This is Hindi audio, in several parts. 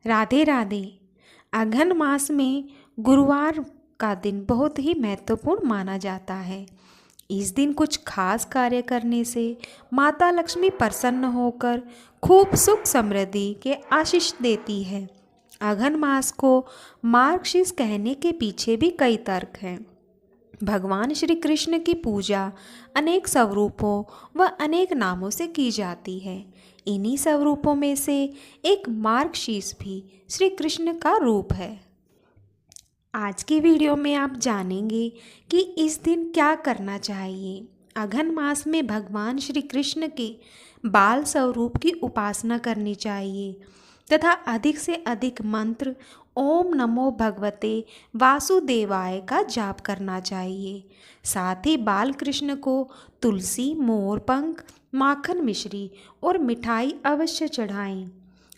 राधे राधे। अघन मास में गुरुवार का दिन बहुत ही महत्वपूर्ण माना जाता है। इस दिन कुछ खास कार्य करने से माता लक्ष्मी प्रसन्न होकर खूब सुख समृद्धि के आशीष देती है। अघन मास को मार्गशीर्ष कहने के पीछे भी कई तर्क हैं। भगवान श्री कृष्ण की पूजा अनेक स्वरूपों व अनेक नामों से की जाती है। इन्हीं स्वरूपों में से एक मार्गशीर्ष भी श्री कृष्ण का रूप है। आज की वीडियो में आप जानेंगे कि इस दिन क्या करना चाहिए। अघन मास में भगवान श्री कृष्ण के बाल स्वरूप की उपासना करनी चाहिए तथा अधिक से अधिक मंत्र ओम नमो भगवते वासुदेवाय का जाप करना चाहिए। साथ ही बाल कृष्ण को तुलसी, मोर पंख, माखन मिश्री और मिठाई अवश्य चढ़ाएं।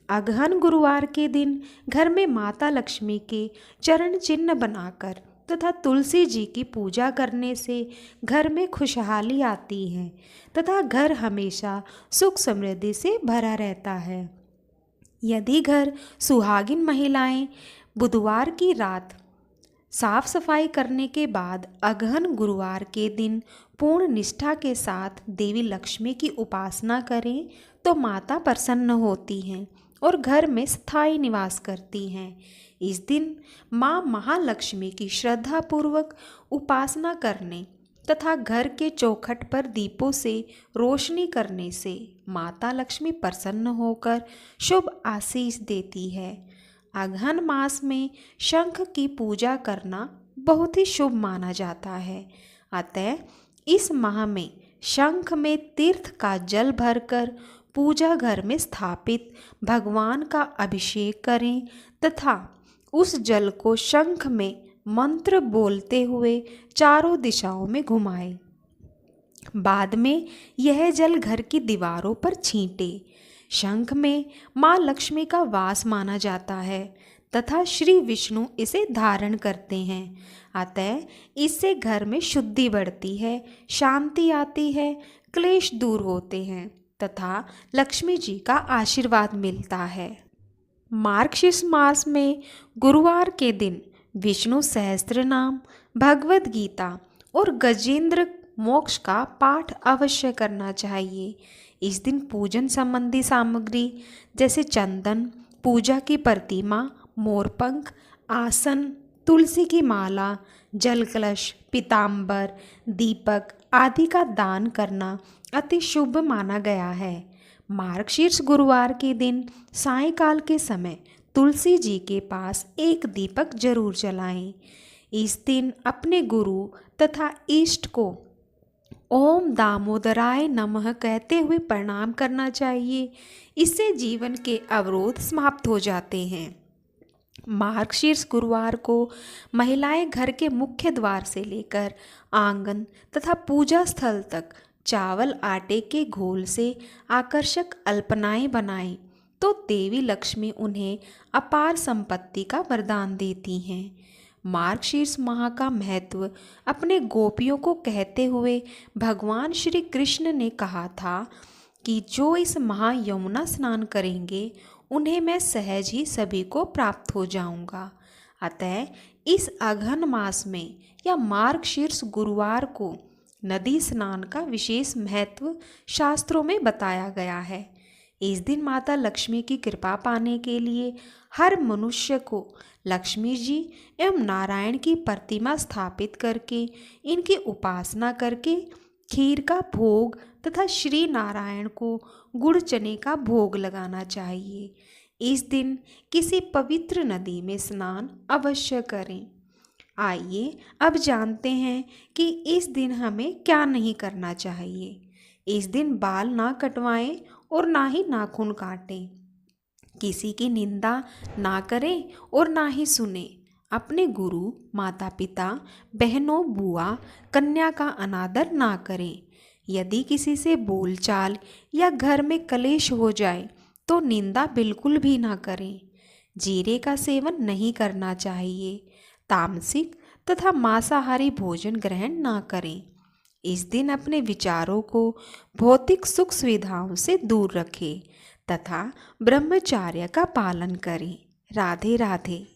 अगहन गुरुवार के दिन घर में माता लक्ष्मी के चरण चिन्ह बनाकर तथा तुलसी जी की पूजा करने से घर में खुशहाली आती है तथा घर हमेशा सुख समृद्धि से भरा रहता है। यदि घर सुहागिन महिलाएं बुधवार की रात साफ सफाई करने के बाद अगहन गुरुवार के दिन पूर्ण निष्ठा के साथ देवी लक्ष्मी की उपासना करें तो माता प्रसन्न होती हैं और घर में स्थायी निवास करती हैं। इस दिन माँ महालक्ष्मी की श्रद्धापूर्वक उपासना करने तथा घर के चौखट पर दीपों से रोशनी करने से माता लक्ष्मी प्रसन्न होकर शुभ आशीष देती है। अगहन मास में शंख की पूजा करना बहुत ही शुभ माना जाता है। अतः इस माह में शंख में तीर्थ का जल भरकर पूजा घर में स्थापित भगवान का अभिषेक करें तथा उस जल को शंख में मंत्र बोलते हुए चारों दिशाओं में घुमाएं। बाद में यह जल घर की दीवारों पर छींटे। शंख में माँ लक्ष्मी का वास माना जाता है तथा श्री विष्णु इसे धारण करते हैं। अतः इससे घर में शुद्धि बढ़ती है, शांति आती है, क्लेश दूर होते हैं तथा लक्ष्मी जी का आशीर्वाद मिलता है। मार्गशीर्ष मास में गुरुवार के दिन विष्णु सहस्त्र नाम, भगवद गीता और गजेंद्र मोक्ष का पाठ अवश्य करना चाहिए। इस दिन पूजन संबंधी सामग्री जैसे चंदन, पूजा की प्रतिमा, मोरपंख, आसन, तुलसी की माला, जल कलश, पीताम्बर, दीपक आदि का दान करना अति शुभ माना गया है। मार्गशीर्ष गुरुवार के दिन सायंकाल के समय तुलसी जी के पास एक दीपक जरूर जलाएं। इस दिन अपने गुरु तथा इष्ट को ओम दामोदराय नमः कहते हुए प्रणाम करना चाहिए। इससे जीवन के अवरोध समाप्त हो जाते हैं। मार्गशीर्ष गुरुवार को महिलाएं घर के मुख्य द्वार से लेकर आंगन तथा पूजा स्थल तक चावल आटे के घोल से आकर्षक अल्पनाएं बनाएं तो देवी लक्ष्मी उन्हें अपार संपत्ति का वरदान देती हैं। मार्गशीर्ष माह का महत्व अपने गोपियों को कहते हुए भगवान श्री कृष्ण ने कहा था कि जो इस माह यमुना स्नान करेंगे उन्हें मैं सहज ही सभी को प्राप्त हो जाऊंगा। अतः इस अघन मास में या मार्गशीर्ष गुरुवार को नदी स्नान का विशेष महत्व शास्त्रों में बताया गया है। इस दिन माता लक्ष्मी की कृपा पाने के लिए हर मनुष्य को लक्ष्मी जी एवं नारायण की प्रतिमा स्थापित करके इनकी उपासना करके खीर का भोग तथा श्री नारायण को गुड़ चने का भोग लगाना चाहिए। इस दिन किसी पवित्र नदी में स्नान अवश्य करें। आइए अब जानते हैं कि इस दिन हमें क्या नहीं करना चाहिए। इस दिन बाल ना कटवाएं और ना ही नाखून काटें। किसी की निंदा ना करें और ना ही सुने। अपने गुरु, माता पिता, बहनों, बुआ, कन्या का अनादर ना करें। यदि किसी से बोलचाल या घर में कलेश हो जाए तो निंदा बिल्कुल भी ना करें। जीरे का सेवन नहीं करना चाहिए। तामसिक तथा मांसाहारी भोजन ग्रहण ना करें। इस दिन अपने विचारों को भौतिक सुख सुविधाओं से दूर रखें तथा ब्रह्मचर्य का पालन करें। राधे राधे।